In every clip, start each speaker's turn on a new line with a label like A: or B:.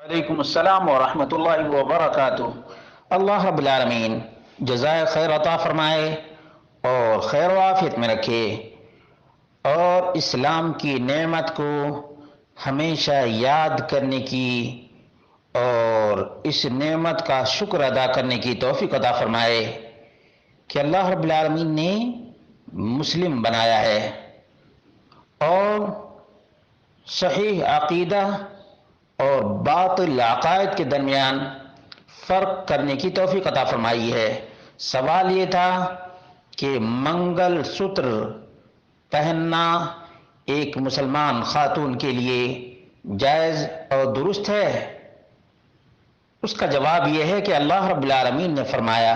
A: وعلیکم السلام ورحمۃ اللہ وبرکاتہ۔ اللہ رب العالمین جزائے خیر عطا فرمائے اور خیر و عافیت میں رکھے، اور اسلام کی نعمت کو ہمیشہ یاد کرنے کی اور اس نعمت کا شکر ادا کرنے کی توفیق عطا فرمائے کہ اللہ رب العالمین نے مسلم بنایا ہے اور صحیح عقیدہ اور باطل عقائد کے درمیان فرق کرنے کی توفیق عطا فرمائی ہے۔ سوال یہ تھا کہ منگل سوتر پہننا ایک مسلمان خاتون کے لیے جائز اور درست ہے؟ اس کا جواب یہ ہے کہ اللہ رب العالمین نے فرمایا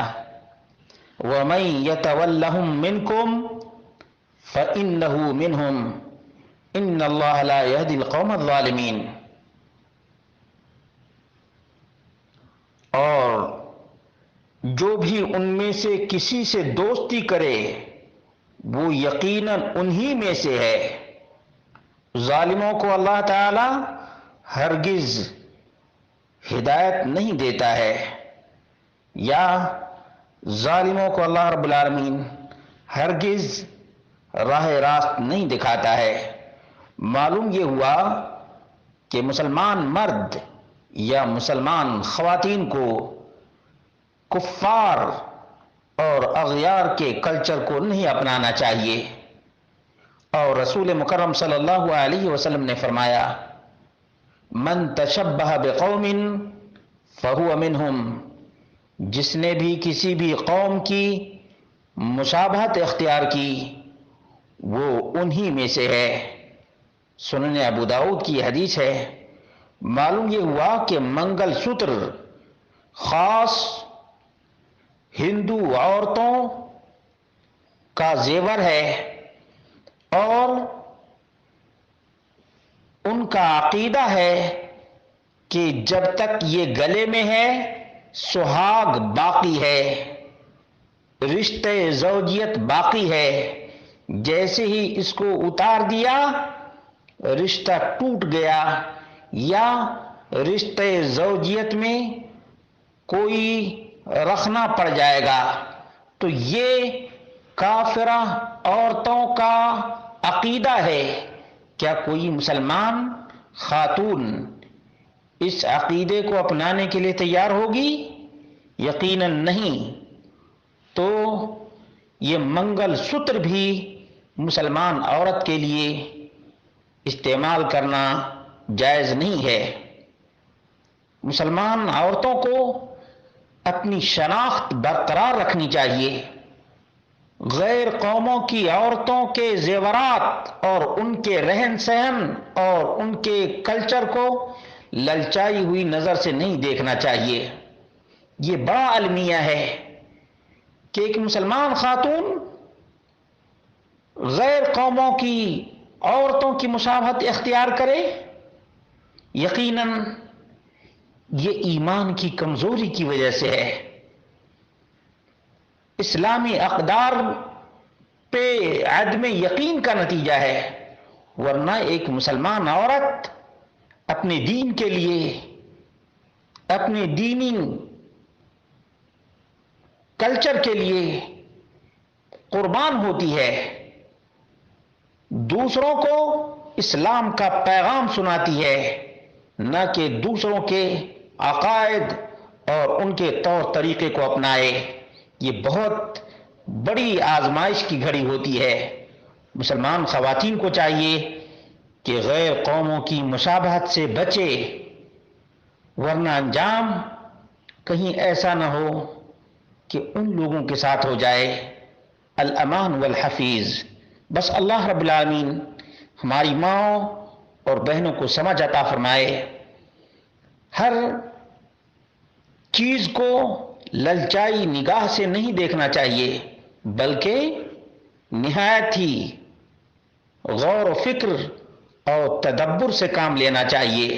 A: وَمَن يَتَوَلَّهُم مِّنكُمْ فَإِنَّهُ مِنْهُمْ إِنَّ اللَّهَ لَا يَهْدِي الْقَوْمَ الظَّالِمِينَ۔ اور جو بھی ان میں سے کسی سے دوستی کرے وہ یقیناً انہی میں سے ہے۔ ظالموں کو اللہ تعالی ہرگز ہدایت نہیں دیتا ہے، یا ظالموں کو اللہ رب العالمین ہرگز راہ راست نہیں دکھاتا ہے۔ معلوم یہ ہوا کہ مسلمان مرد یا مسلمان خواتین کو کفار اور اغیار کے کلچر کو نہیں اپنانا چاہیے، اور رسول مکرم صلی اللہ علیہ وسلم نے فرمایا من تشبہ بقوم فہو منہم، جس نے بھی کسی بھی قوم کی مشابہت اختیار کی وہ انہی میں سے ہے۔ سنن ابو داؤد کی حدیث ہے۔ معلوم یہ ہوا کہ منگل سوتر خاص ہندو عورتوں کا زیور ہے، اور ان کا عقیدہ ہے کہ جب تک یہ گلے میں ہے سہاگ باقی ہے، رشتے زوجیت باقی ہے۔ جیسے ہی اس کو اتار دیا رشتہ ٹوٹ گیا، یا رشتے زوجیت میں کوئی رخنا پڑ جائے گا، تو یہ کافرہ عورتوں کا عقیدہ ہے۔ کیا کوئی مسلمان خاتون اس عقیدے کو اپنانے کے لیے تیار ہوگی؟ یقیناً نہیں۔ تو یہ منگل سوتر بھی مسلمان عورت کے لیے استعمال کرنا جائز نہیں ہے۔ مسلمان عورتوں کو اپنی شناخت برقرار رکھنی چاہیے۔ غیر قوموں کی عورتوں کے زیورات اور ان کے رہن سہن اور ان کے کلچر کو للچائی ہوئی نظر سے نہیں دیکھنا چاہیے۔ یہ بڑا المیہ ہے کہ ایک مسلمان خاتون غیر قوموں کی عورتوں کی مشابہت اختیار کرے۔ یقیناً یہ ایمان کی کمزوری کی وجہ سے ہے، اسلامی اقدار پہ عدم یقین کا نتیجہ ہے، ورنہ ایک مسلمان عورت اپنے دین کے لیے، اپنے دینی کلچر کے لیے قربان ہوتی ہے، دوسروں کو اسلام کا پیغام سناتی ہے، نہ کہ دوسروں کے عقائد اور ان کے طور طریقے کو اپنائے۔ یہ بہت بڑی آزمائش کی گھڑی ہوتی ہے۔ مسلمان خواتین کو چاہیے کہ غیر قوموں کی مشابہت سے بچے، ورنہ انجام کہیں ایسا نہ ہو کہ ان لوگوں کے ساتھ ہو جائے۔ الامان والحفیظ۔ بس اللہ رب العالمین ہماری ماں اور بہنوں کو سمجھ عطا فرمائے، ہر چیز کو للچائی نگاہ سے نہیں دیکھنا چاہیے، بلکہ نہایت ہی غور و فکر اور تدبر سے کام لینا چاہیے۔